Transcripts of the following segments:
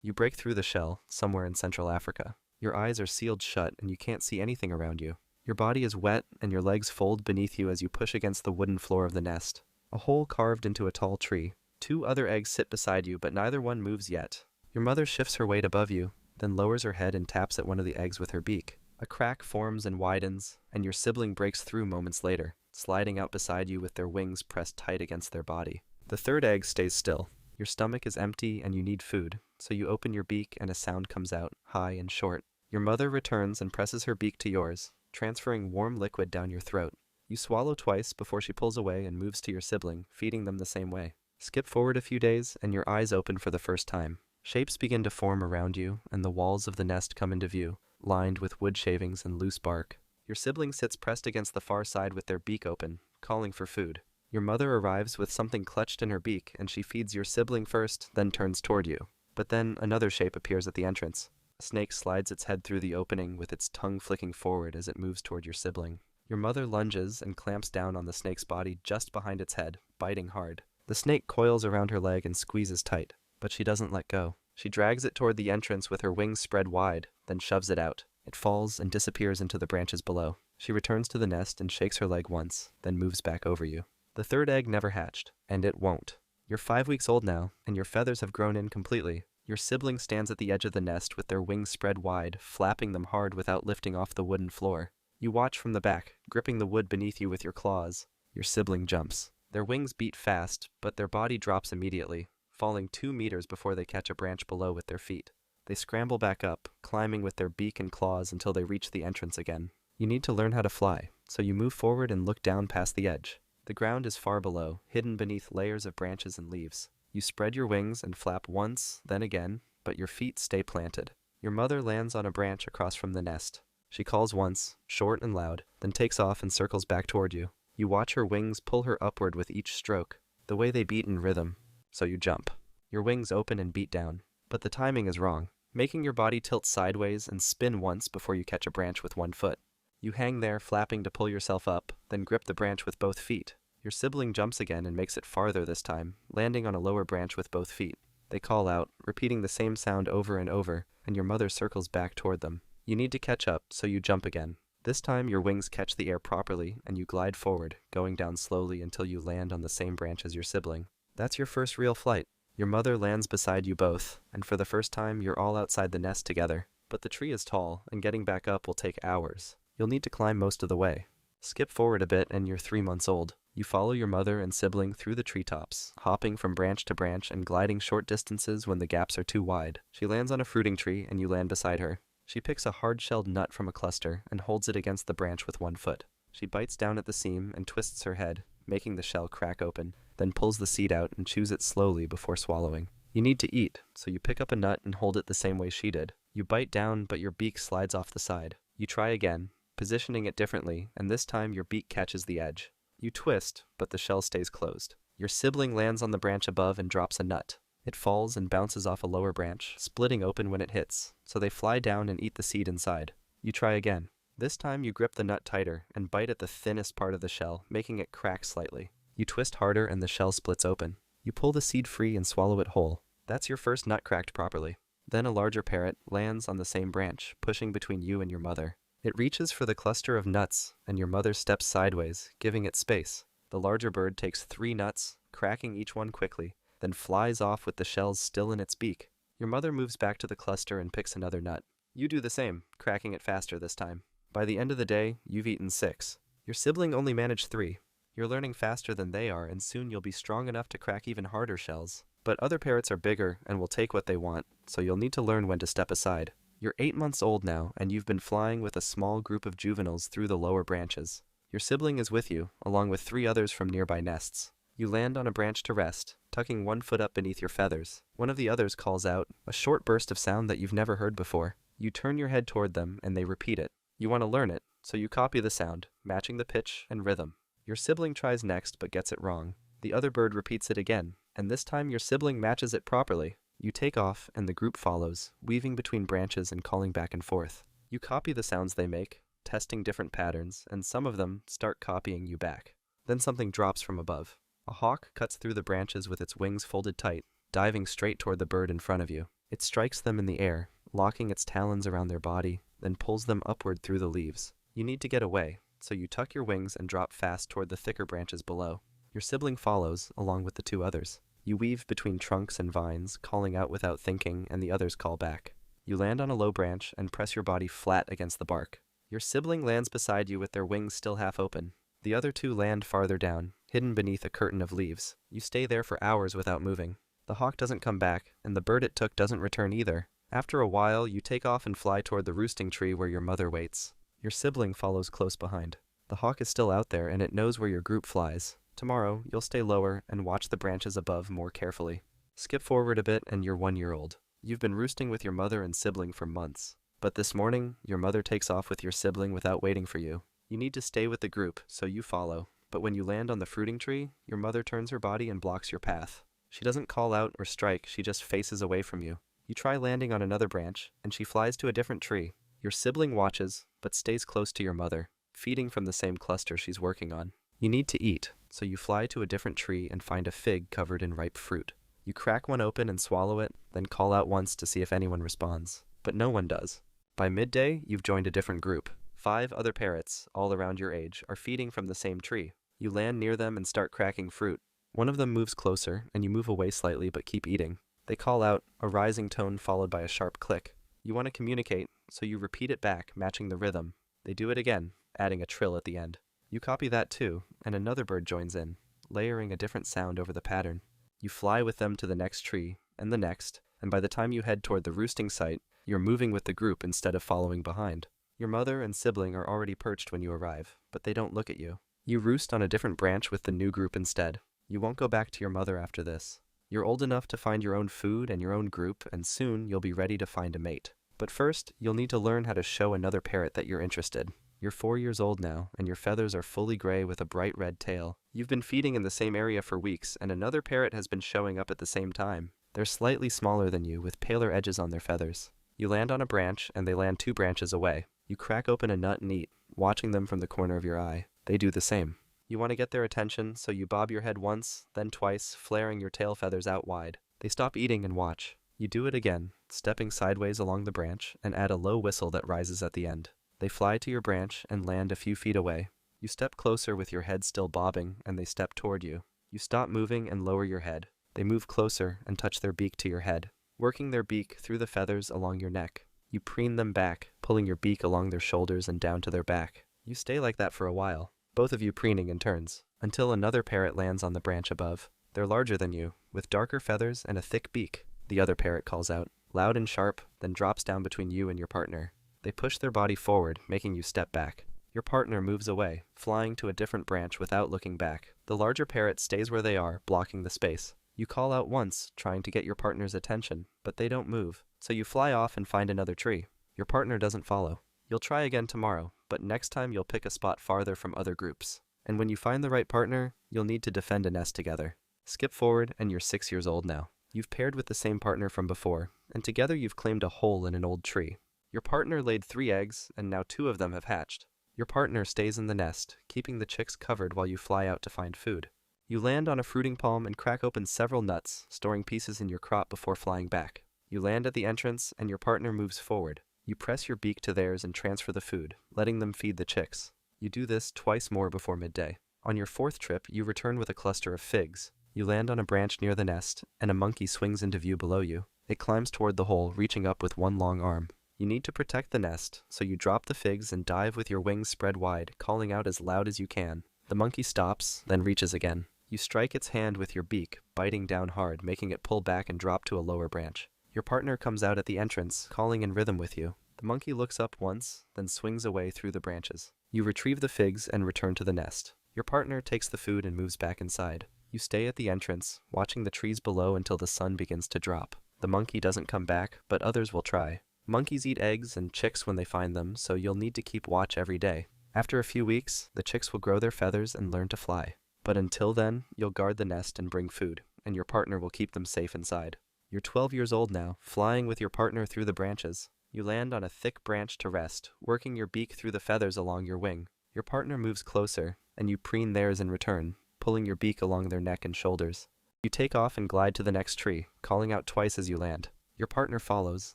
You break through the shell, somewhere in Central Africa. Your eyes are sealed shut and you can't see anything around you. Your body is wet and your legs fold beneath you as you push against the wooden floor of the nest. A hole carved into a tall tree. Two other eggs sit beside you, but neither one moves yet. Your mother shifts her weight above you, then lowers her head and taps at one of the eggs with her beak. A crack forms and widens, and your sibling breaks through moments later, sliding out beside you with their wings pressed tight against their body. The third egg stays still. Your stomach is empty and you need food, so you open your beak and a sound comes out, high and short. Your mother returns and presses her beak to yours, transferring warm liquid down your throat. You swallow twice before she pulls away and moves to your sibling, feeding them the same way. Skip forward a few days and your eyes open for the first time. Shapes begin to form around you and the walls of the nest come into view, lined with wood shavings and loose bark. Your sibling sits pressed against the far side with their beak open, calling for food. Your mother arrives with something clutched in her beak and she feeds your sibling first, then turns toward you. But then another shape appears at the entrance. A snake slides its head through the opening with its tongue flicking forward as it moves toward your sibling. Your mother lunges and clamps down on the snake's body just behind its head, biting hard. The snake coils around her leg and squeezes tight, but she doesn't let go. She drags it toward the entrance with her wings spread wide, then shoves it out. It falls and disappears into the branches below. She returns to the nest and shakes her leg once, then moves back over you. The third egg never hatched, and it won't. You're 5 weeks old now, and your feathers have grown in completely. Your sibling stands at the edge of the nest with their wings spread wide, flapping them hard without lifting off the wooden floor. You watch from the back, gripping the wood beneath you with your claws. Your sibling jumps. Their wings beat fast, but their body drops immediately, falling 2 meters before they catch a branch below with their feet. They scramble back up, climbing with their beak and claws until they reach the entrance again. You need to learn how to fly, so you move forward and look down past the edge. The ground is far below, hidden beneath layers of branches and leaves. You spread your wings and flap once, then again, but your feet stay planted. Your mother lands on a branch across from the nest. She calls once, short and loud, then takes off and circles back toward you. You watch her wings pull her upward with each stroke, the way they beat in rhythm. So you jump. Your wings open and beat down, but the timing is wrong, making your body tilt sideways and spin once before you catch a branch with one foot. You hang there flapping to pull yourself up, then grip the branch with both feet. Your sibling jumps again and makes it farther this time, landing on a lower branch with both feet. They call out, repeating the same sound over and over, and your mother circles back toward them. You need to catch up, so you jump again. This time your wings catch the air properly, and you glide forward, going down slowly until you land on the same branch as your sibling. That's your first real flight. Your mother lands beside you both, and for the first time you're all outside the nest together. But the tree is tall, and getting back up will take hours. You'll need to climb most of the way. Skip forward a bit and you're 3 months old. You follow your mother and sibling through the treetops, hopping from branch to branch and gliding short distances when the gaps are too wide. She lands on a fruiting tree and you land beside her. She picks a hard-shelled nut from a cluster and holds it against the branch with one foot. She bites down at the seam and twists her head, making the shell crack open, then pulls the seed out and chews it slowly before swallowing. You need to eat, so you pick up a nut and hold it the same way she did. You bite down, but your beak slides off the side. You try again, positioning it differently, and this time your beak catches the edge. You twist, but the shell stays closed. Your sibling lands on the branch above and drops a nut. It falls and bounces off a lower branch, splitting open when it hits, so they fly down and eat the seed inside. You try again. This time you grip the nut tighter and bite at the thinnest part of the shell, making it crack slightly. You twist harder and the shell splits open. You pull the seed free and swallow it whole. That's your first nut cracked properly. Then a larger parrot lands on the same branch, pushing between you and your mother. It reaches for the cluster of nuts, and your mother steps sideways, giving it space. The larger bird takes 3 nuts, cracking each one quickly, then flies off with the shells still in its beak. Your mother moves back to the cluster and picks another nut. You do the same, cracking it faster this time. By the end of the day, you've eaten 6. Your sibling only managed 3. You're learning faster than they are, and soon you'll be strong enough to crack even harder shells. But other parrots are bigger and will take what they want, so you'll need to learn when to step aside. You're 8 months old now, and you've been flying with a small group of juveniles through the lower branches. Your sibling is with you, along with 3 others from nearby nests. You land on a branch to rest, tucking one foot up beneath your feathers. One of the others calls out, a short burst of sound that you've never heard before. You turn your head toward them, and they repeat it. You want to learn it, so you copy the sound, matching the pitch and rhythm. Your sibling tries next, but gets it wrong. The other bird repeats it again, and this time your sibling matches it properly. You take off, and the group follows, weaving between branches and calling back and forth. You copy the sounds they make, testing different patterns, and some of them start copying you back. Then something drops from above. A hawk cuts through the branches with its wings folded tight, diving straight toward the bird in front of you. It strikes them in the air, locking its talons around their body, then pulls them upward through the leaves. You need to get away, so you tuck your wings and drop fast toward the thicker branches below. Your sibling follows, along with the two others. You weave between trunks and vines, calling out without thinking, and the others call back. You land on a low branch and press your body flat against the bark. Your sibling lands beside you with their wings still half open. The other two land farther down, hidden beneath a curtain of leaves. You stay there for hours without moving. The hawk doesn't come back, and the bird it took doesn't return either. After a while, you take off and fly toward the roosting tree where your mother waits. Your sibling follows close behind. The hawk is still out there, and it knows where your group flies. Tomorrow, you'll stay lower and watch the branches above more carefully. Skip forward a bit and you're 1 year old. You've been roosting with your mother and sibling for months. But this morning, your mother takes off with your sibling without waiting for you. You need to stay with the group, so you follow. But when you land on the fruiting tree, your mother turns her body and blocks your path. She doesn't call out or strike, she just faces away from you. You try landing on another branch, and she flies to a different tree. Your sibling watches, but stays close to your mother, feeding from the same cluster she's working on. You need to eat, so you fly to a different tree and find a fig covered in ripe fruit. You crack one open and swallow it, then call out once to see if anyone responds. But no one does. By midday, you've joined a different group. 5 other parrots, all around your age, are feeding from the same tree. You land near them and start cracking fruit. One of them moves closer, and you move away slightly but keep eating. They call out, a rising tone followed by a sharp click. You want to communicate, so you repeat it back, matching the rhythm. They do it again, adding a trill at the end. You copy that too, and another bird joins in, layering a different sound over the pattern. You fly with them to the next tree, and the next, and by the time you head toward the roosting site, you're moving with the group instead of following behind. Your mother and sibling are already perched when you arrive, but they don't look at you. You roost on a different branch with the new group instead. You won't go back to your mother after this. You're old enough to find your own food and your own group, and soon you'll be ready to find a mate. But first, you'll need to learn how to show another parrot that you're interested. You're 4 years old now, and your feathers are fully gray with a bright red tail. You've been feeding in the same area for weeks, and another parrot has been showing up at the same time. They're slightly smaller than you, with paler edges on their feathers. You land on a branch, and they land 2 branches away. You crack open a nut and eat, watching them from the corner of your eye. They do the same. You want to get their attention, so you bob your head once, then twice, flaring your tail feathers out wide. They stop eating and watch. You do it again, stepping sideways along the branch, and add a low whistle that rises at the end. They fly to your branch and land a few feet away. You step closer with your head still bobbing, and they step toward you. You stop moving and lower your head. They move closer and touch their beak to your head, working their beak through the feathers along your neck. You preen them back, pulling your beak along their shoulders and down to their back. You stay like that for a while, both of you preening in turns, until another parrot lands on the branch above. They're larger than you, with darker feathers and a thick beak. The other parrot calls out, loud and sharp, then drops down between you and your partner. They push their body forward, making you step back. Your partner moves away, flying to a different branch without looking back. The larger parrot stays where they are, blocking the space. You call out once, trying to get your partner's attention, but they don't move, so you fly off and find another tree. Your partner doesn't follow. You'll try again tomorrow, but next time you'll pick a spot farther from other groups. And when you find the right partner, you'll need to defend a nest together. Skip forward, and you're 6 years old now. You've paired with the same partner from before, and together you've claimed a hole in an old tree. Your partner laid 3 eggs, and now 2 of them have hatched. Your partner stays in the nest, keeping the chicks covered while you fly out to find food. You land on a fruiting palm and crack open several nuts, storing pieces in your crop before flying back. You land at the entrance, and your partner moves forward. You press your beak to theirs and transfer the food, letting them feed the chicks. You do this twice more before midday. On your 4th trip, you return with a cluster of figs. You land on a branch near the nest, and a monkey swings into view below you. It climbs toward the hole, reaching up with one long arm. You need to protect the nest, so you drop the figs and dive with your wings spread wide, calling out as loud as you can. The monkey stops, then reaches again. You strike its hand with your beak, biting down hard, making it pull back and drop to a lower branch. Your partner comes out at the entrance, calling in rhythm with you. The monkey looks up once, then swings away through the branches. You retrieve the figs and return to the nest. Your partner takes the food and moves back inside. You stay at the entrance, watching the trees below until the sun begins to drop. The monkey doesn't come back, but others will try. Monkeys eat eggs and chicks when they find them, so you'll need to keep watch every day. After a few weeks, the chicks will grow their feathers and learn to fly. But until then, you'll guard the nest and bring food, and your partner will keep them safe inside. You're 12 years old now, flying with your partner through the branches. You land on a thick branch to rest, working your beak through the feathers along your wing. Your partner moves closer, and you preen theirs in return, pulling your beak along their neck and shoulders. You take off and glide to the next tree, calling out twice as you land. Your partner follows,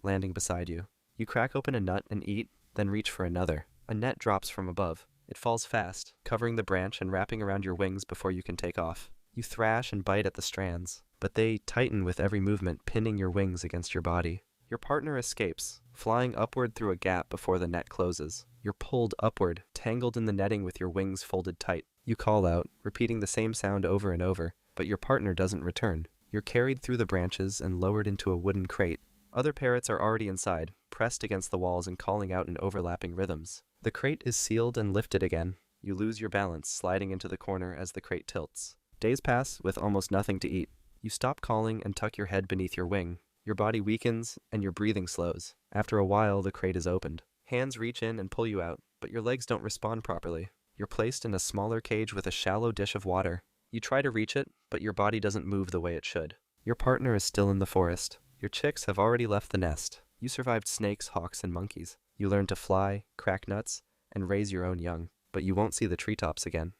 landing beside you. You crack open a nut and eat, then reach for another. A net drops from above. It falls fast, covering the branch and wrapping around your wings before you can take off. You thrash and bite at the strands, but they tighten with every movement, pinning your wings against your body. Your partner escapes, flying upward through a gap before the net closes. You're pulled upward, tangled in the netting with your wings folded tight. You call out, repeating the same sound over and over, but your partner doesn't return. You're carried through the branches and lowered into a wooden crate. Other parrots are already inside, pressed against the walls and calling out in overlapping rhythms. The crate is sealed and lifted again. You lose your balance, sliding into the corner as the crate tilts. Days pass with almost nothing to eat. You stop calling and tuck your head beneath your wing. Your body weakens and your breathing slows. After a while, the crate is opened. Hands reach in and pull you out, but your legs don't respond properly. You're placed in a smaller cage with a shallow dish of water. You try to reach it, but your body doesn't move the way it should. Your partner is still in the forest. Your chicks have already left the nest. You survived snakes, hawks, and monkeys. You learned to fly, crack nuts, and raise your own young, but you won't see the treetops again.